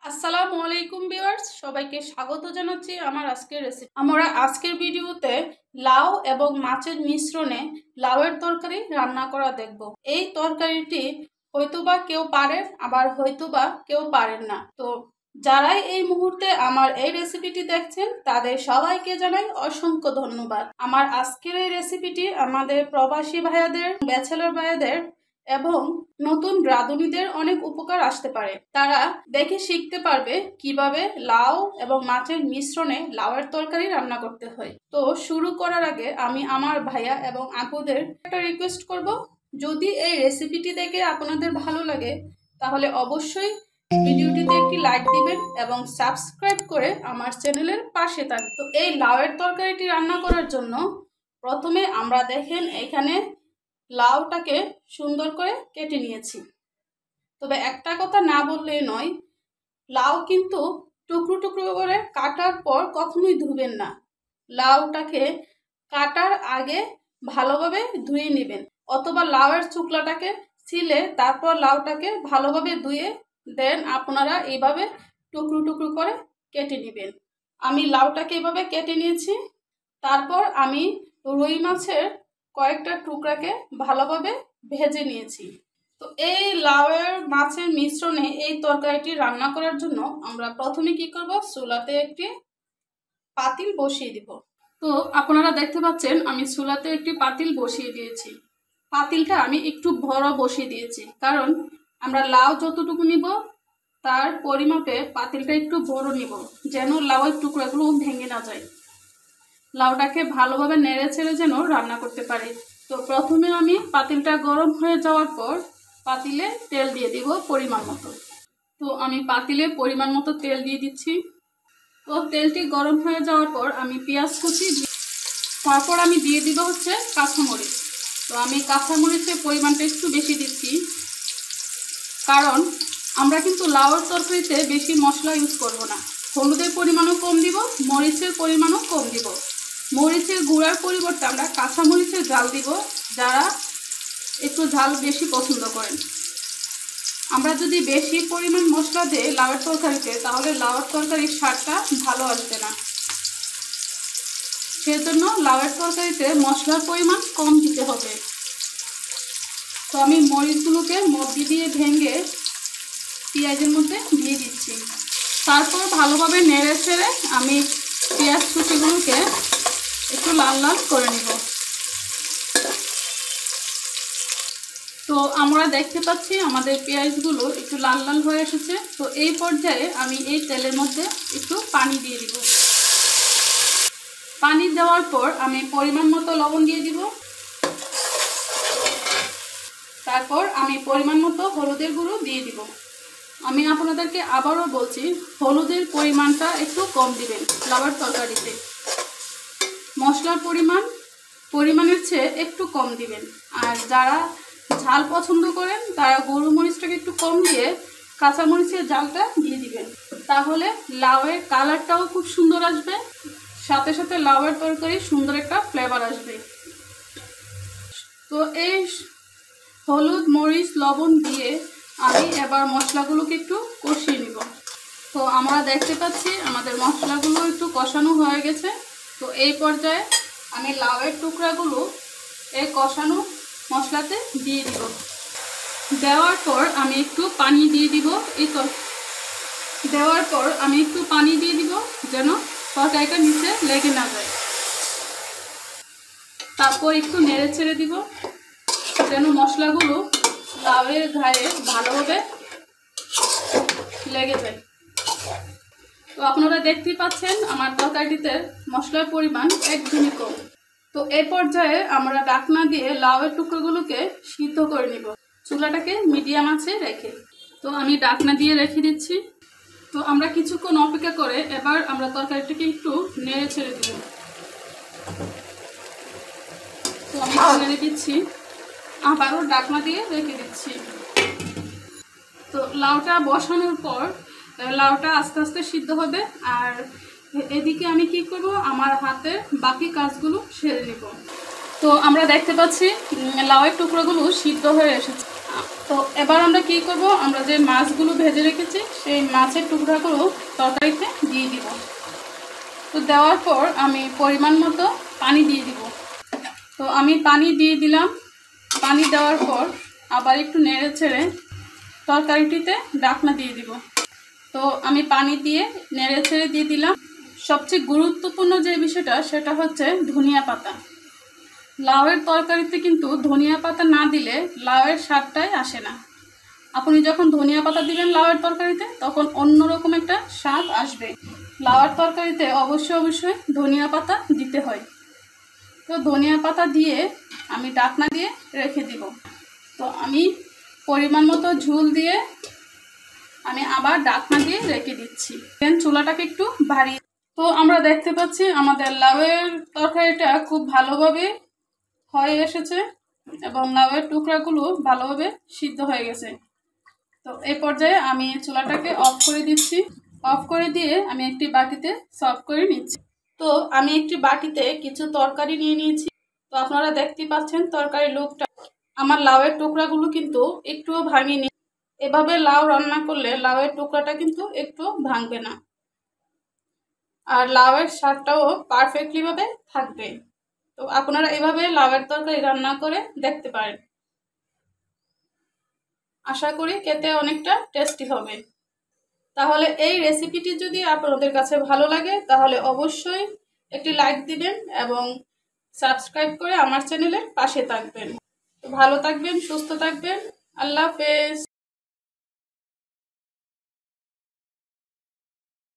আসসালামু আলাইকুম ভিউয়ার্স, সবাইকে স্বাগত জানাচ্ছি আমার আজকের রেসিপি। আমরা আজকের ভিডিওতে লাউ এবং মাছের মিশ্রণে লাউয়ের তরকারি রান্না করা দেখব। এই তরকারিটি হয়তোবা কেউ পারেন, আবার হয়তোবা কেউ পারেন না। তো যারাই এই মুহূর্তে আমার এই রেসিপিটি দেখছেন তাদের সবাইকে জানাই অসংখ্য ধন্যবাদ। আমার আজকের এই রেসিপিটি আমাদের প্রবাসী ভাইয়াদের, ব্যাচেলর ভাইয়াদের এবং নতুন রাঁধুনিদের অনেক উপকার আসতে পারে। তারা দেখে শিখতে পারবে কিভাবে লাউ এবং মাছের মিশ্রণে লাউয়ের তরকারি রান্না করতে হয়। তো শুরু করার আগে আমি আমার ভাইয়া এবং আপুদের একটা রিকোয়েস্ট করব, যদি এই রেসিপিটি দেখে আপনাদের ভালো লাগে তাহলে অবশ্যই ভিডিওটিতে একটি লাইক দিবেন এবং সাবস্ক্রাইব করে আমার চ্যানেলের পাশে থাকবেন। তো এই লাউয়ের তরকারিটি রান্না করার জন্য প্রথমে আমরা দেখেন এখানে লাউটাকে সুন্দর করে কেটে নিয়েছি। তবে একটা কথা না বললেই নয়, লাউ কিন্তু টুকরো টুকরো করে কাটার পর কখনোই ধুবেন না। লাউটাকে কাটার আগে ভালোভাবে ধুয়ে নেবেন, অথবা লাউয়ের চুকলাটাকে ছিলে তারপর লাউটাকে ভালোভাবে ধুয়ে দেন আপনারা এইভাবে টুকরো টুকরো করে কেটে নেবেন। আমি লাউটাকে এইভাবে কেটে নিয়েছি। তারপর আমি রুই মাছের কয়েকটা টুকরাকে ভালোভাবে ভেজে নিয়েছি। তো এই লাউয়ের মাছের মিশ্রণে এই তরকারিটি রান্না করার জন্য আমরা প্রথমে কি করব, চুলাতে একটি পাতিল বসিয়ে দিব। তো আপনারা দেখতে পাচ্ছেন আমি চুলাতে একটি পাতিল বসিয়ে দিয়েছি। পাতিলটা আমি একটু বড় বসিয়ে দিয়েছি, কারণ আমরা লাউ যতটুকু নিব তার পরিমাপে পাতিলটা একটু বড় নিব, যেন লাউয়ের টুকরাগুলো ভেঙে না যায়। লাউটাকে ভালোভাবে নেড়ে ছেড়ে যেন রান্না করতে পারি। তো প্রথমে আমি পাতিলটা গরম হয়ে যাওয়ার পর পাতিলে তেল দিয়ে দিব পরিমাণ মতো। তো আমি পাতিলে পরিমাণ মতো তেল দিয়ে দিচ্ছি। তো তেলটি গরম হয়ে যাওয়ার পর আমি পেঁয়াজ কুচি, তারপর আমি দিয়ে দিব হচ্ছে কাঁচামরিচ। তো আমি কাঁচামরিচের পরিমাণটা একটু বেশি দিচ্ছি, কারণ আমরা কিন্তু লাউয়ের তরকারিতে বেশি মশলা ইউজ করব না। হলুদের পরিমাণও কম দিব, মরিচের পরিমাণও কম দিব। মরিচের গুঁড়ার পরিবর্তে আমরা কাঁচামরিচের ঝাল দিব, যারা একটু ঝাল বেশি পছন্দ করেন। আমরা যদি বেশি পরিমাণ মশলা দিই লাউয়ের তরকারিতে, তাহলে লাউয়ের তরকারির স্বাদটা ভালো আসবে না। সেজন্য লাউয়ের তরকারিতে মশলার পরিমাণ কম দিতে হবে। তো আমি মরিচগুলোকে মধ্যে দিয়ে ভেঙে পেঁয়াজের মধ্যে দিয়ে দিচ্ছি। তারপর ভালোভাবে নেড়ে ছেড়ে আমি পেঁয়াজ কুচিগুলোকে একটু লাল লাল করে নিব। তো আমরা দেখতে পাচ্ছি আমাদের পেঁয়াজগুলো একটু লাল লাল হয়ে এসেছে। তো এই পর্যায়ে আমি এই তেলের মধ্যে একটু পানি দিয়ে দিব। পানি দেওয়ার পর আমি পরিমাণ মতো লবণ দিয়ে দিব। তারপর আমি পরিমাণ মতো হলুদের গুঁড়ো দিয়ে দিব। আমি আপনাদেরকে আবারও বলছি, হলুদের পরিমাণটা একটু কম দিবেন লাউয়ের তরকারিতে। মশলার পরিমাণের চেয়ে একটু কম দিবেন। আর যারা ঝাল পছন্দ করেন তারা গরু মরিচটাকে একটু কম দিয়ে কাঁচামরিচের ঝালটা দিয়ে দিবেন, তাহলে লাউয়ের কালারটাও খুব সুন্দর আসবে, সাথে সাথে লাউয়ের তরকারি সুন্দর একটা ফ্লেভার আসবে। তো এই হলুদ মরিচ লবণ দিয়ে আমি এবার মশলাগুলোকে একটু কষিয়ে নিব। তো আমরা দেখতে পাচ্ছি আমাদের মশলাগুলো একটু কষানো হয়ে গেছে। তো এই পর্যায়ে আমি লাউয়ের টুকরাগুলো এই কষানো মশলাতে দিয়ে দিব। দেওয়ার পর আমি একটু পানি দিয়ে দিব। দেওয়ার পর আমি একটু পানি দিয়ে দিব যেন তরকারিটা নিচে লেগে না যায়। তারপর একটু নেড়ে ছেড়ে দিব যেন মশলাগুলো লাউয়ের গায়ে ভালোভাবে লেগে যায়। তো আপনারা দেখতেই পাচ্ছেন আমার তরকারিতে মশলার পরিমাণ একদমই কম। তো এই পর্যায়ে আমরা ঢাকনা দিয়ে লাউয়ের টুকরোগুলোকে সিদ্ধ করে নিব, চুলাটাকে মিডিয়াম আঁচে রেখে। তো আমি ঢাকনা দিয়ে রেখে দিচ্ছি। তো আমরা কিছুক্ষণ অপেক্ষা করে এবার আমরা তরকারিটাকে একটু নেড়ে ছেড়ে দিব। তো আমি নেড়ে দিচ্ছি, আবারও ঢাকনা দিয়ে রেখে দিচ্ছি। তো লাউটা বসানোর পর লাউটা আস্তে আস্তে সিদ্ধ হবে, আর এদিকে আমি কি করব, আমার হাতের বাকি কাজগুলো সেরে নিব। তো আমরা দেখতে পাচ্ছি লাউয়ের টুকরোগুলো সিদ্ধ হয়ে এসেছে। তো এবার আমরা কি করব, আমরা যে মাছগুলো ভেজে রেখেছি সেই মাছের টুকরাগুলো তরকারিতে দিয়ে দিব। তো দেওয়ার পর আমি পরিমাণ মতো পানি দিয়ে দিব। তো আমি পানি দিয়ে দিলাম। পানি দেওয়ার পর আবার একটু নেড়ে ছেড়ে তরকারিটিতে ঢাকনা দিয়ে দিব। তো আমি পানি দিয়ে নেড়ে ছেড়ে দিয়ে দিলাম। সবচেয়ে গুরুত্বপূর্ণ যে বিষয়টা সেটা হচ্ছে ধনিয়া পাতা। লাউয়ের তরকারিতে কিন্তু ধনিয়া পাতা না দিলে লাউয়ের স্বাদটাই আসে না। আপনি যখন ধনিয়া পাতা দিবেন লাউয়ের তরকারিতে তখন অন্যরকম একটা স্বাদ আসবে। লাউয়ের তরকারিতে অবশ্যই ধনিয়া পাতা দিতে হয়। তো ধনিয়া পাতা দিয়ে আমি ঢাকনা দিয়ে রেখে দিব। তো আমি পরিমাণ মতো ঝোল দিয়ে আমি আবার ঢাকনা দিয়ে রেখে দিচ্ছি। দেন চুলাটাকে একটু বাড়িয়ে। তো আমরা দেখতে পাচ্ছি আমাদের লাউয়ের তরকারিটা খুব ভালোভাবে হয়ে এসেছে এবং লাউয়ের টুকরাগুলো ভালোভাবে সিদ্ধ হয়ে গেছে। তো এই পর্যায়ে আমি চুলাটাকে অফ করে দিচ্ছি। অফ করে দিয়ে আমি একটি বাটিতে সার্ভ করে নিচ্ছি। তো আমি একটি বাটিতে কিছু তরকারি নিয়ে নিয়েছি। তো আপনারা দেখতে পাচ্ছেন তরকারির লুকটা। আমার লাউয়ের টুকরাগুলো কিন্তু একটুও ভাঙেনি। এভাবে লাউ রান্না করলে লাউয়ের টুকরাটা কিন্তু একটু ভাঙবে না, আর লাউয়ের স্বাদটাও পারফেক্টলি ভাবে থাকবে। তো আপনারা এভাবে লাউয়ের তরকারি রান্না করে দেখতে পারেন। আশা করি খেতে অনেকটা টেস্টি হবে। তাহলে এই রেসিপিটি যদি আপনাদের কাছে ভালো লাগে তাহলে অবশ্যই একটি লাইক দিবেন এবং সাবস্ক্রাইব করে আমার চ্যানেলের পাশে থাকবেন। তো ভালো থাকবেন, সুস্থ থাকবেন। আল্লাহ হাফেজ।